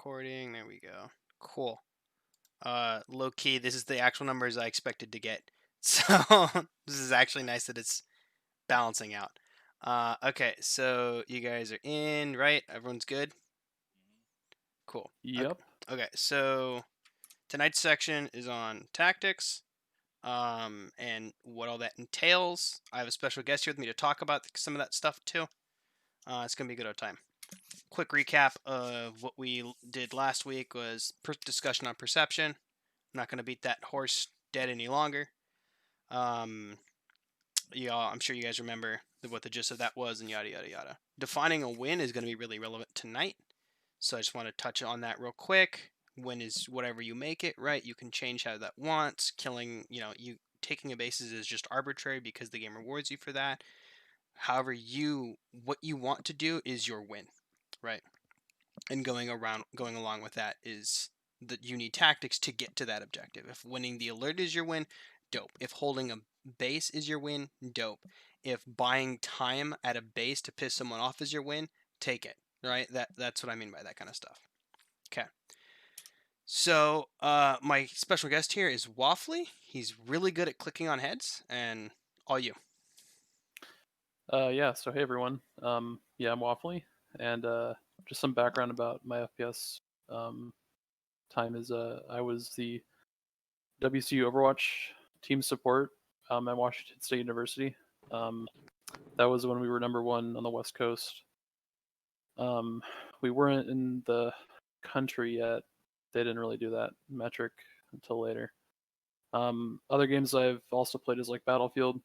recording. There we go. Cool. Low key, this is the actual numbers I expected to get. So this is actually nice that it's balancing out. Okay, so you guys are in, right? Everyone's good? Cool. Yep. Okay, so tonight's section is on tactics, and what all that entails. I have a special guest here with me to talk about some of that stuff too. It's gonna be a good old time. Quick recap of what we did last week was discussion on perception. I'm not gonna beat that horse dead any longer. I'm sure you guys remember what the gist of that was, and yada yada yada. Defining a win is going to be really relevant tonight, so I just want to touch on that real quick. Win is whatever you make it, right? You can change how that wants. Killing, you taking a bases is just arbitrary because the game rewards you for that. However, what you want to do is your win, right? And going along with that is that you need tactics to get to that objective. If winning the alert is your win, dope. If holding a base is your win, dope. If buying time at a base to piss someone off is your win, take it. Right? That's what I mean by that kind of stuff. Okay. So my special guest here is Waffly. He's really good at clicking on heads, and all you. Yeah. So hey everyone. Yeah, I'm Waffly, and just some background about my FPS time is I was the WCU Overwatch team support at Washington State University. That was when we were number one on the West Coast. We weren't in the country yet. They didn't really do that metric until later. Other games I've also played is like Battlefield,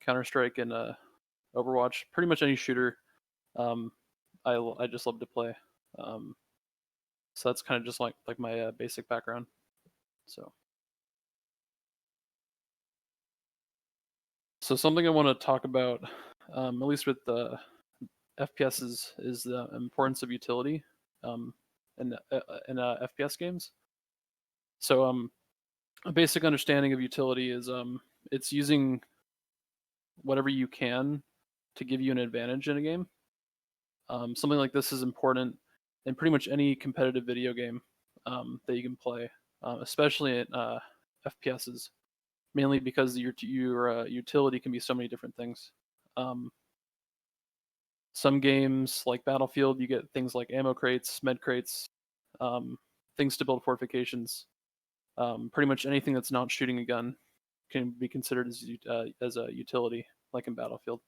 Counter Strike, and Overwatch. Pretty much any shooter. I just love to play. So that's kind of just like my basic background. So something I want to talk about, at least with the FPS, is the importance of utility in FPS games. So a basic understanding of utility is it's using whatever you can to give you an advantage in a game. Something like this is important in pretty much any competitive video game that you can play, especially in FPSs, mainly because your utility can be so many different things. Some games like Battlefield, you get things like ammo crates, med crates, things to build fortifications. Pretty much anything that's not shooting a gun can be considered as a utility, like in Battlefield.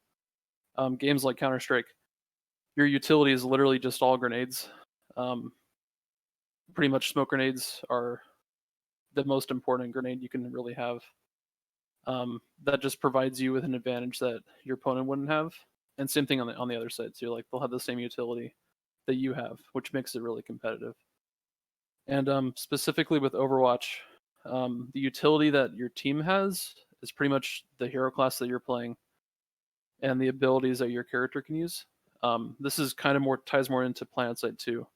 Games like Counter Strike, your utility is literally just all grenades. Pretty much smoke grenades are the most important grenade you can really have. That just provides you with an advantage that your opponent wouldn't have. And same thing on the other side too. Like they'll have the same utility that you have, which makes it really competitive. And specifically with Overwatch, the utility that your team has is pretty much the hero class that you're playing, and the abilities that your character can use. This is kind of ties more into PlanetSide too,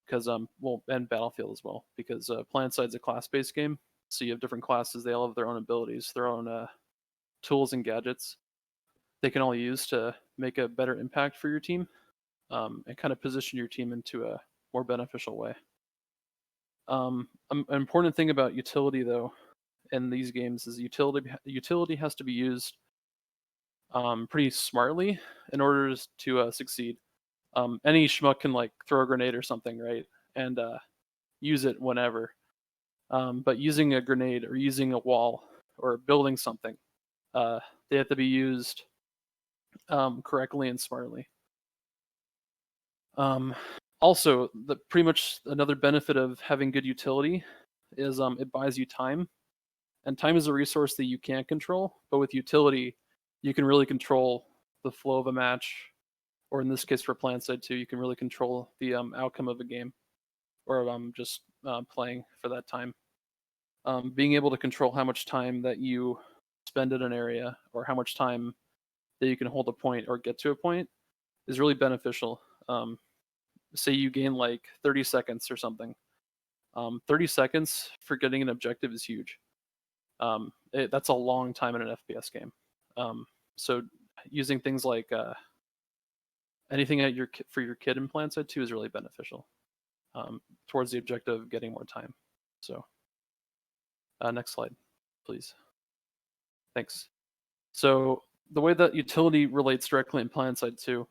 because and Battlefield as well, because PlanetSide's a class-based game, so you have different classes. They all have their own abilities, their own tools and gadgets they can all use to make a better impact for your team, and kind of position your team into a more beneficial way. An important thing about utility, though, in these games is utility has to be used pretty smartly in order to succeed. Any schmuck can like throw a grenade or something, right, and use it whenever. But using a grenade or using a wall or building something, they have to be used correctly and smartly. Also, pretty much another benefit of having good utility is it buys you time, and time is a resource that you can't control. But with utility, you can really control the flow of a match, or in this case for PlanetSide 2, you can really control the outcome of a game, or just playing for that time. Being able to control how much time that you spend in an area, or how much time that you can hold a point or get to a point, is really beneficial. Say you gain like 30 seconds or something. 30 seconds for getting an objective is huge. That's a long time in an FPS game. So using things like anything for your kid in PlanetSide 2 is really beneficial. towards the objective of getting more time. So next slide, please. Thanks. So the way that utility relates directly in PlanetSide 2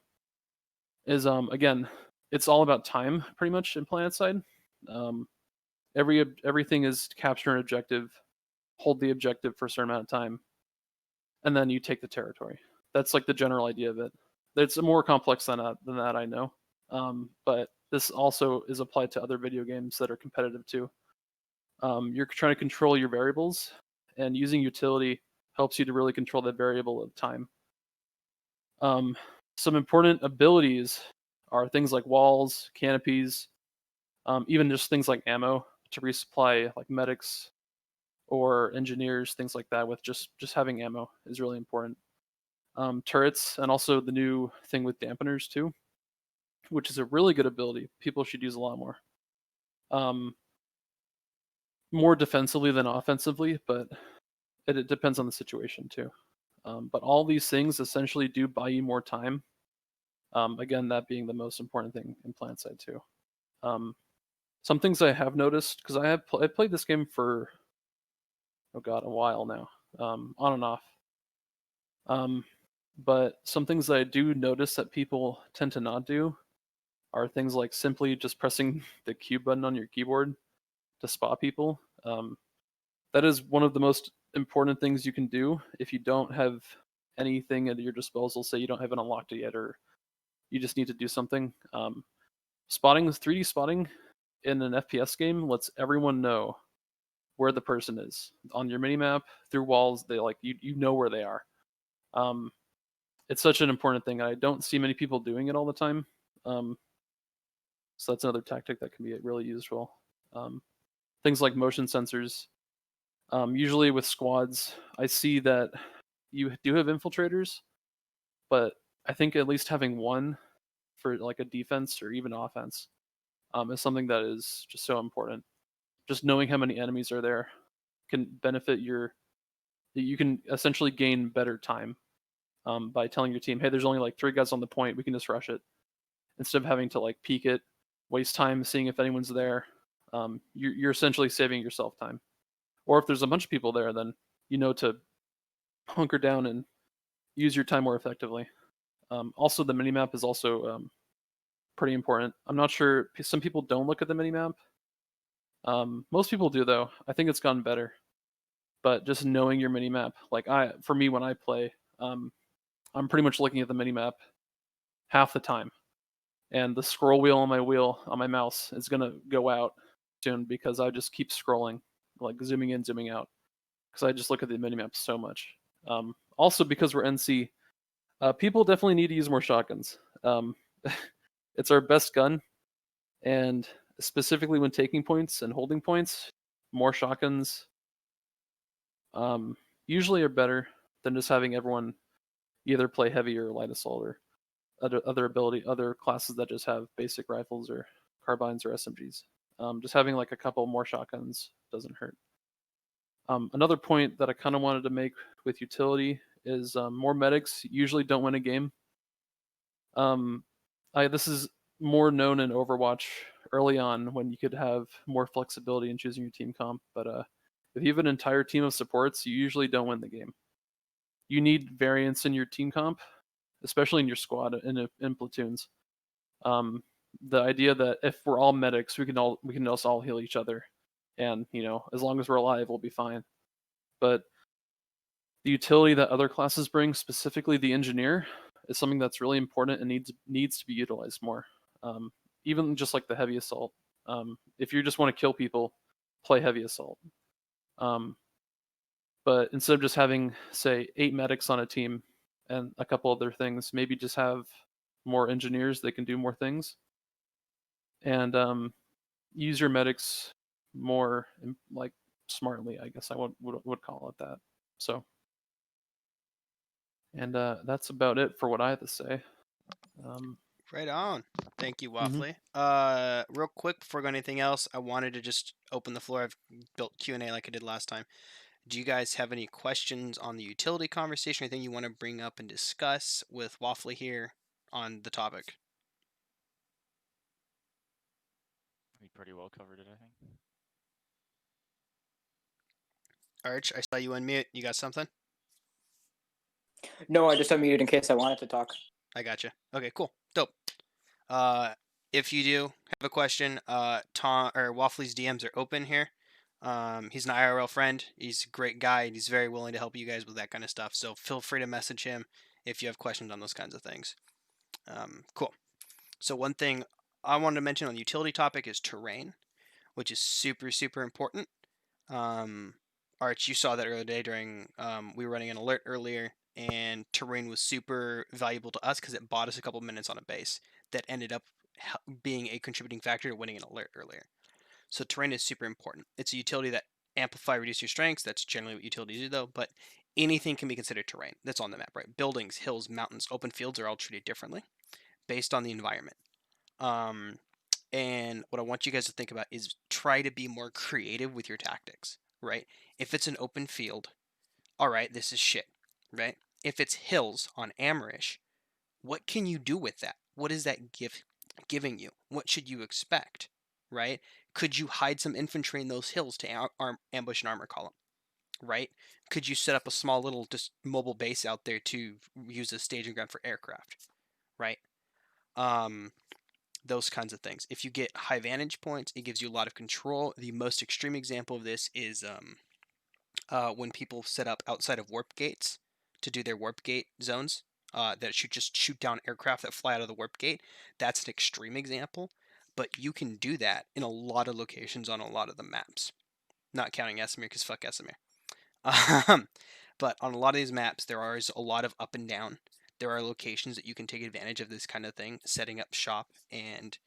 is, again, it's all about time pretty much in PlanetSide. Everything is capture an objective, hold the objective for a certain amount of time, and then you take the territory. That's like the general idea of it. It's more complex than that, I know. But this also is applied to other video games that are competitive too. You're trying to control your variables, and using utility helps you to really control the variable of time. Some important abilities are things like walls, canopies, even just things like ammo to resupply, like medics or engineers, things like that. With just having ammo is really important. Turrets, and also the new thing with dampeners too, which is a really good ability. People should use a lot more. More defensively than offensively, but it depends on the situation too. But all these things essentially do buy you more time. Again, that being the most important thing in PlanetSide 2. Some things I have noticed, because I played this game for a while now, on and off. But some things that I do notice that people tend to not do are things like simply just pressing the Q button on your keyboard to spot people. That is one of the most important things you can do if you don't have anything at your disposal. Say you don't have it unlocked yet, or you just need to do something. 3D spotting in an FPS game lets everyone know where the person is on your minimap through walls. They you know where they are. It's such an important thing. I don't see many people doing it all the time. So that's another tactic that can be really useful. Things like motion sensors. Usually with squads, I see that you do have infiltrators, but I think at least having one for like a defense or even offense is something that is just so important. Just knowing how many enemies are there can benefit you can essentially gain better time by telling your team, hey, there's only like 3 guys on the point, we can just rush it. Instead of having to like peek it, waste time seeing if anyone's there. You're essentially saving yourself time. Or if there's a bunch of people there, then you know to hunker down and use your time more effectively. Also, the minimap is also pretty important. I'm not sure, some people don't look at the minimap. Most people do though. I think it's gotten better. But just knowing your minimap, for me when I play, I'm pretty much looking at the minimap half the time. And the scroll wheel on my mouse is gonna go out soon because I just keep scrolling, like zooming in, zooming out, because I just look at the minimap so much. Also, because we're NC, people definitely need to use more shotguns. It's our best gun, and specifically when taking points and holding points, more shotguns usually are better than just having everyone either play heavy or light assault or other classes that just have basic rifles or carbines or SMGs. Just having like a couple more shotguns doesn't hurt. Another point that I kind of wanted to make with utility is more medics usually don't win a game. This is more known in Overwatch early on when you could have more flexibility in choosing your team comp, but if you have an entire team of supports, you usually don't win the game. You need variance in your team comp, especially in your squad and in platoons. The idea that if we're all medics, we can also all heal each other, and as long as we're alive, we'll be fine. But the utility that other classes bring, specifically the engineer, is something that's really important and needs to be utilized more. Even just like the heavy assault. If you just want to kill people, play heavy assault. But instead of just having, say, 8 medics on a team and a couple other things, maybe just have more engineers that can do more things, and use your medics more like smartly, I guess I would call it that. So, and that's about it for what I have to say. Right on. Thank you, Mhm. Waffly. Real quick before going anything else, I wanted to just open the floor. I've built Q&A like I did last time. Do you guys have any questions on the utility conversation, or anything you want to bring up and discuss with Waffly here on the topic? We pretty well covered it, I think. Arch, I saw you unmute. You got something? No, I just unmuted in case I wanted to talk. I gotcha. Okay, cool. Dope. If you do have a question, Tom or Waffly's DMs are open here. He's an IRL friend. He's a great guy, and he's very willing to help you guys with that kind of stuff. So feel free to message him if you have questions on those kinds of things. Cool. So one thing I wanted to mention on the utility topic is terrain, which is super, super important. Arch, you saw that earlier today during we were running an alert earlier, and terrain was super valuable to us because it bought us a couple minutes on a base that ended up being a contributing factor to winning an alert earlier. So terrain is super important. It's a utility that amplify, reduce your strengths. That's generally what utilities do, though. But anything can be considered terrain that's on the map, right? Buildings, hills, mountains, open fields are all treated differently based on the environment. And what I want you guys to think about is try to be more creative with your tactics, right? If it's an open field, all right, this is shit, right? If it's hills on Amerish, what can you do with that? What is that giving you? What should you expect, right? Could you hide some infantry in those hills to ambush an armor column, right? Could you set up a small little just mobile base out there to use as staging ground for aircraft, right? Those kinds of things. If you get high vantage points, it gives you a lot of control. The most extreme example of this is when people set up outside of warp gates to do their warp gate zones that should just shoot down aircraft that fly out of the warp gate. That's an extreme example, but you can do that in a lot of locations on a lot of the maps. Not counting Esamir, because fuck Esamir. But on a lot of these maps, there is a lot of up and down. There are locations that you can take advantage of this kind of thing, setting up shop and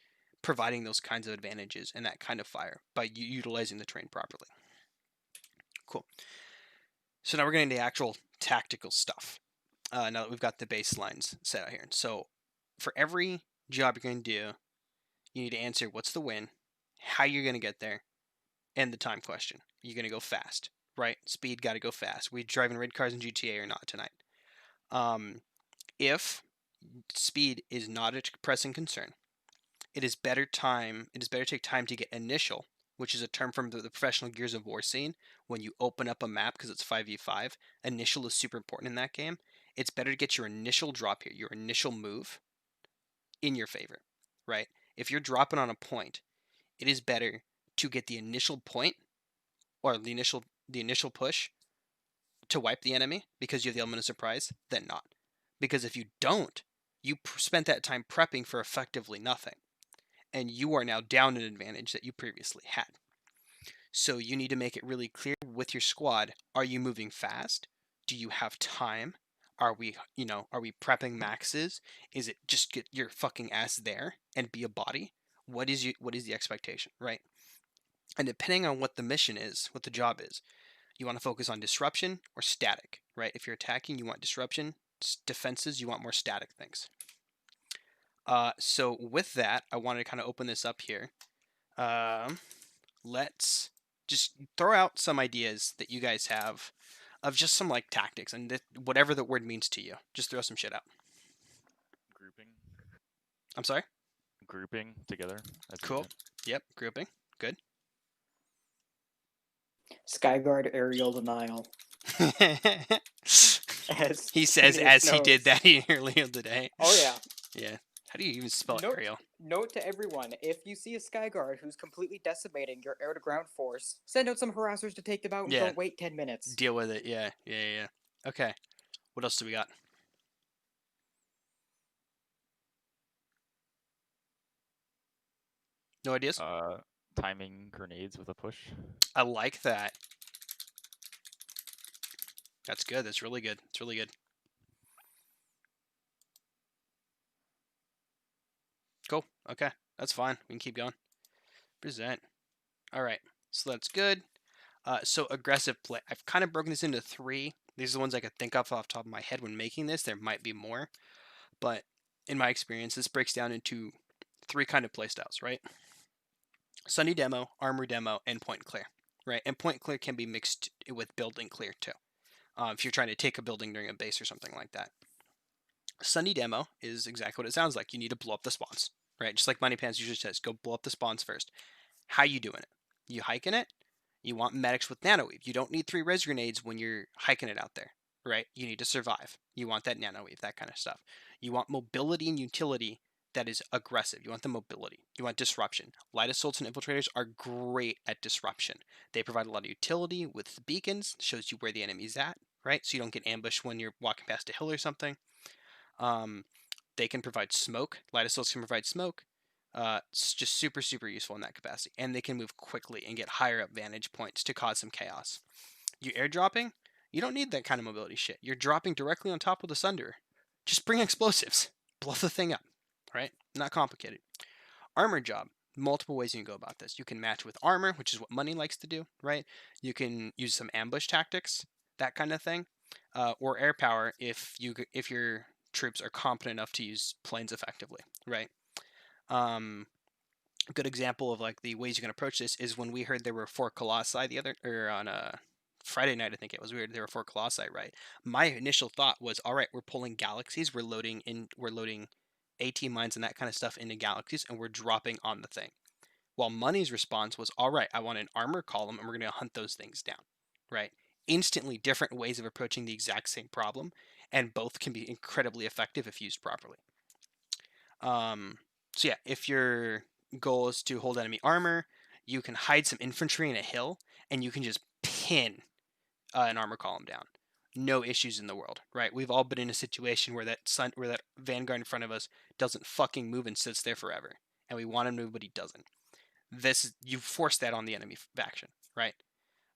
providing those kinds of advantages and that kind of fire by utilizing the terrain properly. Cool. So now we're getting into actual tactical stuff. Now that we've got the baselines set out here. So for every job you're going to do, you need to answer what's the win, how you're going to get there, and the time question. You're going to go fast, right? Speed, got to go fast. We driving red cars in GTA or not tonight? If speed is not a pressing concern, it is better to take time to get initial, which is a term from the professional Gears of War scene. When you open up a map, because it's 5v5, initial is super important in that game. It's better to get your initial drop here, your initial move, in your favor, right? If you're dropping on a point, it is better to get the initial point or the initial push to wipe the enemy because you have the element of surprise than not. Because if you don't, you spent that time prepping for effectively nothing, and you are now down an advantage that you previously had. So you need to make it really clear with your squad, are you moving fast? Do you have time? Are we prepping maxes? Is it just get your fucking ass there and be a body? What is the expectation, right? And depending on what the mission is, what the job is, you want to focus on disruption or static, right? If you're attacking, you want disruption. Defenses, you want more static things. So with that, I wanted to kind of open this up here. Let's just throw out some ideas that you guys have of just some like tactics and whatever the word means to you. Just throw some shit out. Grouping. I'm sorry? Grouping together. Cool. Yep, grouping. Good. Skyguard aerial denial. He says as he did that earlier today. Oh yeah. Yeah. How do you even spell aerial? Note to everyone, if you see a Skyguard who's completely decimating your air-to-ground force, send out some harassers to take them out and don't wait 10 minutes. Deal with it, yeah. Okay. What else do we got? No ideas? Timing grenades with a push. I like that. That's good. That's really good. It's really good. Cool. Okay. That's fine. We can keep going. Present. All right. So that's good. So aggressive play. I've kind of broken this into 3. These are the ones I could think of off the top of my head when making this. There might be more. But in my experience, this breaks down into 3 kind of play styles, right? Sunny demo, armor demo, and point clear, right? And point clear can be mixed with building clear too. If you're trying to take a building during a base or something like that. Sunny demo is exactly what it sounds like. You need to blow up the spawns, right? Just like Money Pants usually says, go blow up the spawns first. How you doing it? You hiking it? You want medics with nanoweave. You don't need 3 res grenades when you're hiking it out there, right? You need to survive. You want that nanoweave, that kind of stuff. You want mobility and utility that is aggressive. You want the mobility. You want disruption. Light assaults and infiltrators are great at disruption. They provide a lot of utility with beacons, shows you where the enemy's at, right? So you don't get ambushed when you're walking past a hill or something. They can provide smoke. Light assaults can provide smoke. It's just super, super useful in that capacity. And they can move quickly and get higher up vantage points to cause some chaos. You airdropping? You don't need that kind of mobility shit. You're dropping directly on top of the Sunderer. Just bring explosives. Blow the thing up, right? Not complicated. Armor job. Multiple ways you can go about this. You can match with armor, which is what money likes to do, right? You can use some ambush tactics, that kind of thing, or air power if your troops are competent enough to use planes effectively, right? A good example of like the ways you can approach this is when we heard there were 4 colossi on a Friday night, I think it was. We heard there were 4 colossi, right? My initial thought was, all right, we're pulling galaxies, we're loading AT mines and that kind of stuff into galaxies, and we're dropping on the thing. While Money's response was, all right, I want an armor column, and we're going to hunt those things down, right? Instantly different ways of approaching the exact same problem, and both can be incredibly effective if used properly. So yeah, if your goal is to hold enemy armor, you can hide some infantry in a hill, and you can just pin an armor column down. No issues in the world, right? We've all been in a situation where that vanguard in front of us doesn't fucking move and sits there forever, and we want him to move, but he doesn't. You force that on the enemy faction, right?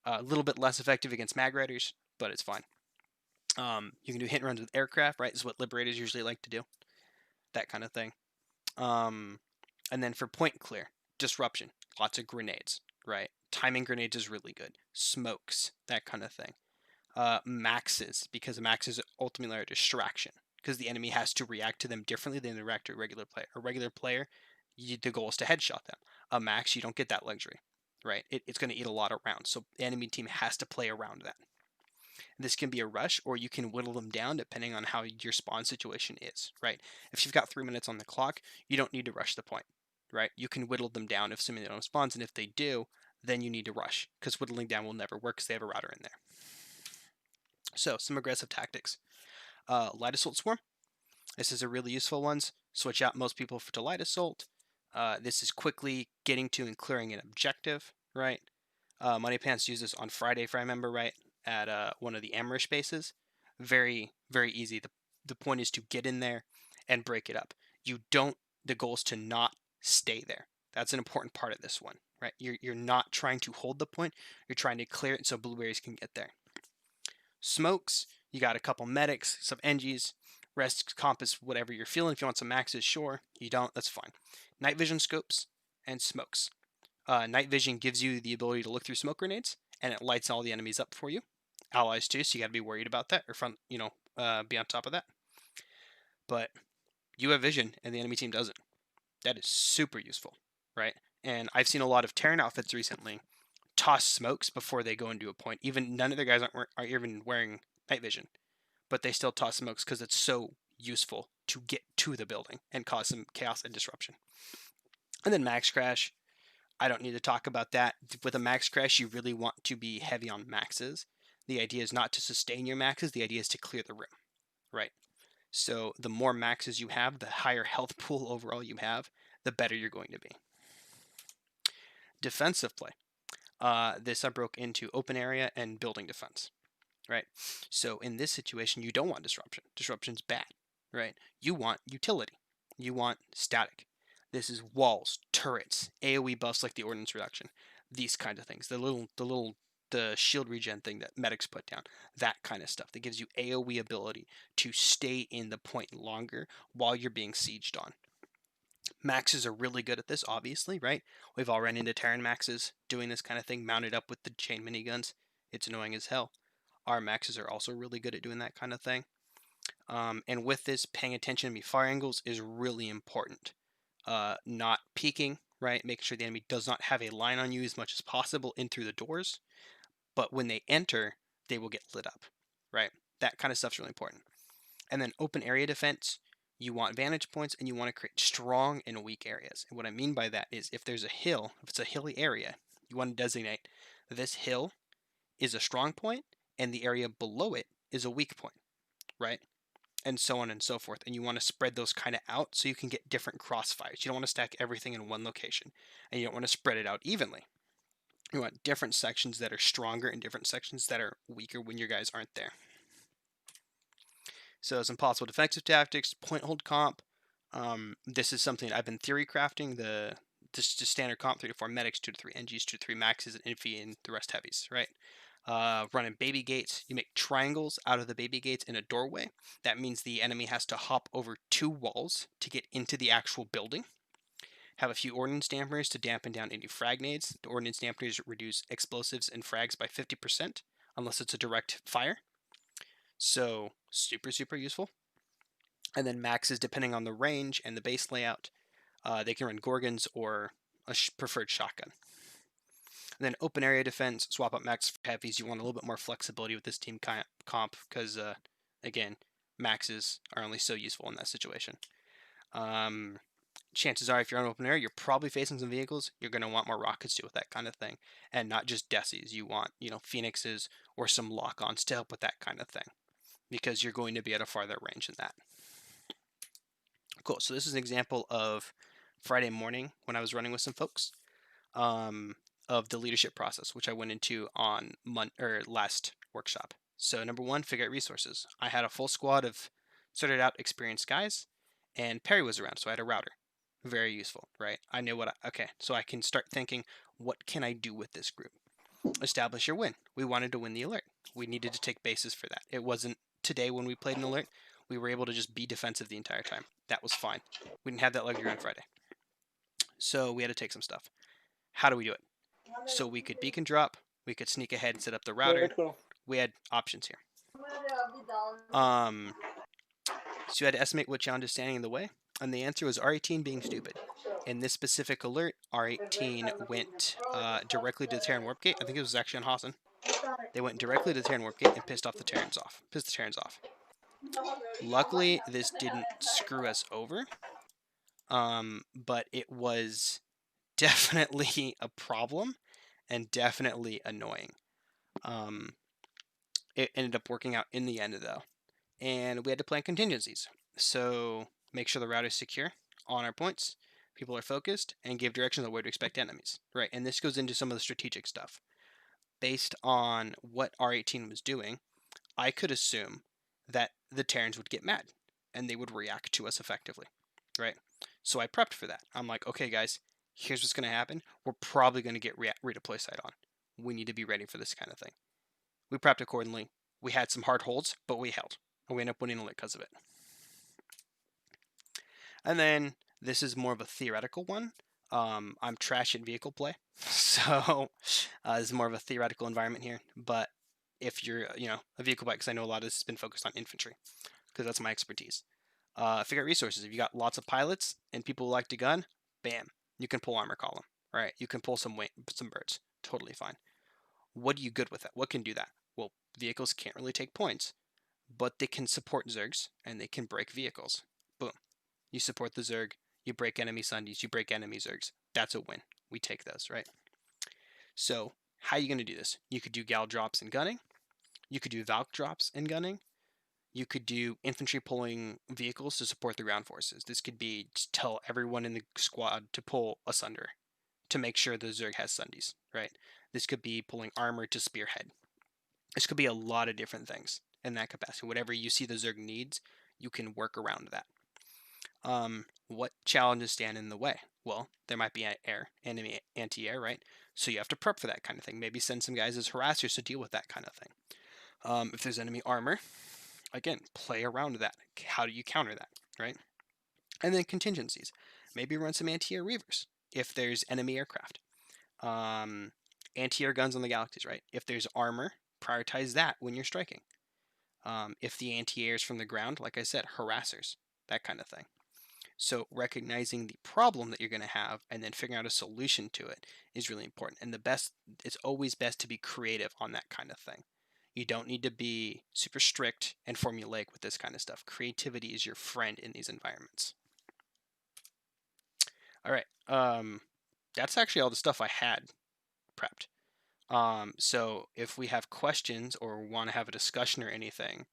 A little bit less effective against mag riders, but it's fine. You can do hit and runs with aircraft, right? This is what liberators usually like to do, that kind of thing. And then for point clear, disruption, lots of grenades, right? Timing grenades is really good. Smokes, that kind of thing. Maxes, because maxes ultimately are a distraction, because the enemy has to react to them differently than they react to a regular player. A regular player, the goal is to headshot them. A max, you don't get that luxury, right? It's going to eat a lot of rounds, so the enemy team has to play around that. This can be a rush, or you can whittle them down depending on how your spawn situation is, right? If you've got 3 minutes on the clock, you don't need to rush the point, right? You can whittle them down if somebody don't spawns, and if they do, then you need to rush, because whittling down will never work because they have a router in there. So, some aggressive tactics. Light Assault Swarm. This is a really useful one. Switch out most people to Light Assault. This is quickly getting to and clearing an objective, right? Money Pants used this on Friday, if I remember right, at one of the Amrish bases. Very, very easy. The point is to get in there and break it up. The goal is to not stay there. That's an important part of this one, right? You're not trying to hold the point. You're trying to clear it so blueberries can get there. Smokes, you got a couple medics, some NGs, rest, compass, whatever you're feeling. If you want some maxes, sure. You don't, that's fine. Night vision scopes and smokes. Night vision gives you the ability to look through smoke grenades, and it lights all the enemies up for you. Allies too, so you got to be worried about that, or be on top of that. But you have vision, and the enemy team doesn't. That is super useful, right? And I've seen a lot of Terran outfits recently toss smokes before they go into a point. Even none of their guys are even wearing night vision, but they still toss smokes because it's so useful to get to the building and cause some chaos and disruption. And then max crash. I don't need to talk about that. With a max crash, you really want to be heavy on maxes. The idea is not to sustain your maxes. The idea is to clear the room, right? So the more maxes you have, the higher health pool overall you have, the better you're going to be. Defensive play. This I broke into open area and building defense, right? So in this situation, you don't want disruption. Disruption's bad, right? You want utility. You want static. This is walls, turrets, AoE buffs like the ordnance reduction, these kind of things. The shield regen thing that medics put down, that kind of stuff that gives you AoE ability to stay in the point longer while you're being sieged on. Maxes are really good at this, obviously, right? We've all ran into Terran maxes doing this kind of thing, mounted up with the chain miniguns. It's annoying as hell. Our maxes are also really good at doing that kind of thing. And with this, paying attention to fire angles is really important. Not peeking, right? Making sure the enemy does not have a line on you as much as possible in through the doors. But when they enter, they will get lit up, right? That kind of stuff's really important. And then open area defense, you want vantage points, and you want to create strong and weak areas. And what I mean by that is if there's a hill, if it's a hilly area, you want to designate this hill is a strong point and the area below it is a weak point, right? And so on and so forth. And you want to spread those kind of out so you can get different crossfires. You don't want to stack everything in one location, and you don't want to spread it out evenly. You want different sections that are stronger and different sections that are weaker when your guys aren't there. So some possible defensive tactics, point hold comp. This is something I've been theory crafting. Just standard comp, 3 to 4 medics, 2 to 3 NGs, 2 to 3 maxes, and infi, and the rest heavies, right? Running baby gates. You make triangles out of the baby gates in a doorway. That means the enemy has to hop over 2 walls to get into the actual building. Have a few ordnance dampeners to dampen down any frag nades. The ordnance dampeners reduce explosives and frags by 50%, unless it's a direct fire. So super, super useful. And then maxes, depending on the range and the base layout, they can run Gorgons or a preferred shotgun. And then open area defense, swap up max for heavies. You want a little bit more flexibility with this team comp because, again, maxes are only so useful in that situation. Chances are, if you're on open area, you're probably facing some vehicles. You're going to want more rockets to do with that kind of thing. And not just Desies. You want, Phoenixes or some lock-ons to help with that kind of thing, because you're going to be at a farther range than that. Cool. So this is an example of Friday morning when I was running with some folks of the leadership process, which I went into on last workshop. So number 1, figure out resources. I had a full squad of sorted out experienced guys, and Perry was around, so I had a router. Very useful, right? I know so I can start thinking, what can I do with this group? Establish your win. We wanted to win the alert. We needed to take bases for that. It wasn't today when we played an alert. We were able to just be defensive the entire time. That was fine. We didn't have that luxury on Friday. So we had to take some stuff. How do we do it? So we could beacon drop. We could sneak ahead and set up the router. We had options here. So you had to estimate what challenge is standing in the way. And the answer was R18 being stupid. In this specific alert, R18 went directly to the Terran Warp Gate. I think it was actually on Hassan. They went directly to the Terran Warp Gate and pissed the Terrans off. Luckily, this didn't screw us over. But it was definitely a problem and definitely annoying. It ended up working out in the end, though. And we had to plan contingencies. So make sure the route is secure on our points, people are focused, and give directions on where to expect enemies. Right, and this goes into some of the strategic stuff. Based on what R18 was doing, I could assume that the Terrans would get mad, and they would react to us effectively. Right, so I prepped for that. I'm like, okay guys, here's what's going to happen. We're probably going to get redeploy site on. We need to be ready for this kind of thing. We prepped accordingly. We had some hard holds, but we held. And we ended up winning only because of it. And then this is more of a theoretical one. I'm trash at vehicle play. So this is more of a theoretical environment here. But if you're, a vehicle bike, because I know a lot of this has been focused on infantry, because that's my expertise. Figure out resources. If you got lots of pilots and people who like to gun, bam, you can pull armor column. Right? You can pull some birds. Totally fine. What are you good with that? What can do that? Well, vehicles can't really take points, but they can support Zergs and they can break vehicles. Boom. You support the Zerg, you break enemy Sundies, you break enemy Zergs. That's a win. We take those, right? So how are you going to do this? You could do Gal drops and gunning. You could do Valk drops and gunning. You could do infantry pulling vehicles to support the ground forces. This could be just tell everyone in the squad to pull a Sunder to make sure the Zerg has Sundies, right? This could be pulling armor to spearhead. This could be a lot of different things in that capacity. Whatever you see the Zerg needs, you can work around that. What challenges stand in the way? Well, there might be enemy anti-air, right? So you have to prep for that kind of thing. Maybe send some guys as harassers to deal with that kind of thing. If there's enemy armor, again, play around that. How do you counter that, right? And then contingencies. Maybe run some anti-air reavers if there's enemy aircraft. Anti-air guns on the Galaxies, right? If there's armor, prioritize that when you're striking. If the anti-air is from the ground, like I said, harassers, that kind of thing. So recognizing the problem that you're going to have and then figuring out a solution to it is really important. And it's always best to be creative on that kind of thing. You don't need to be super strict and formulaic with this kind of stuff. Creativity is your friend in these environments. All right. That's actually all the stuff I had prepped. So if we have questions or want to have a discussion or anything,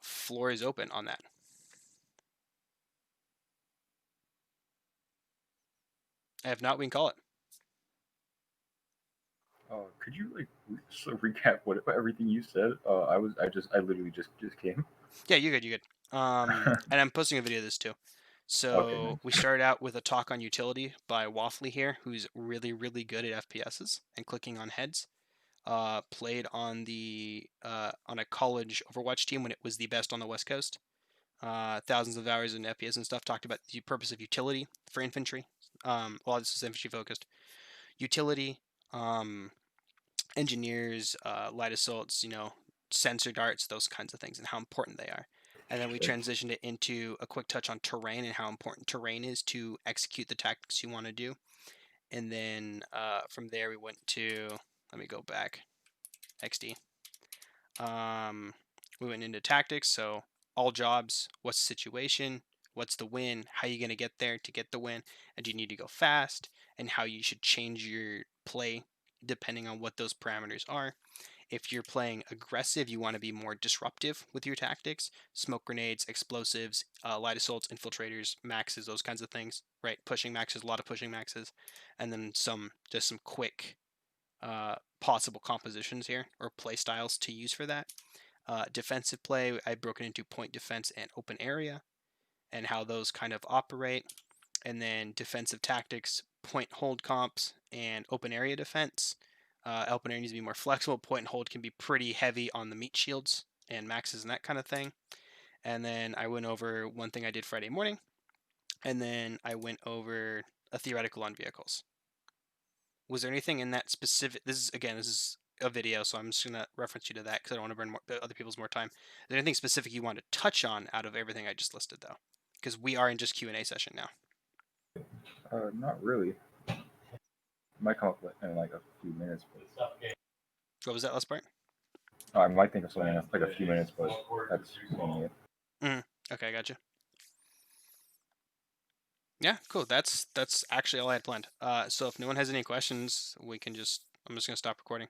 floor is open on that. If not, we can call it. Could you like recap what everything you said? I literally just came. Yeah, you're good. You're good. And I'm posting a video of this too. So Okay, nice. we started out with a talk on utility by Waffly here, who's really, really good at FPSs and clicking on heads. Played on on a college Overwatch team when it was the best on the West Coast. Thousands of hours in FPS and stuff. Talked about the purpose of utility for infantry. A lot of this is infantry focused. Utility, engineers, light assaults, sensor darts, those kinds of things, and how important they are. And then we transitioned it into a quick touch on terrain and how important terrain is to execute the tactics you want to do. And then from there we went to, let me go back, XD. We went into tactics, so all jobs, what's the situation, what's the win, how are you going to get there to get the win, and do you need to go fast, and how you should change your play depending on what those parameters are. If you're playing aggressive, you want to be more disruptive with your tactics. Smoke grenades, explosives, light assaults, infiltrators, maxes, those kinds of things, right? Pushing maxes, a lot of pushing maxes, and then just some quick possible compositions here or play styles to use for that. Defensive play, I broke it into point defense and open area and how those kind of operate. And then defensive tactics, point hold comps, and open area defense. Open area needs to be more flexible. Point and hold can be pretty heavy on the meat shields and maxes and that kind of thing. And then I went over one thing I did Friday morning. And then I went over a theoretical on vehicles. Was there anything in that specific? This is a video, so I'm just gonna reference you to that because I don't want to burn other people's more time. Is there anything specific you want to touch on out of everything I just listed, though? Because we are in just Q&A session now. Not really. Might come up in like a few minutes. But... What was that last part? I might think of something in like a few minutes, but that's only it. Okay, I gotcha. Yeah, cool. That's actually all I had planned. So if no one has any questions, I'm just gonna stop recording.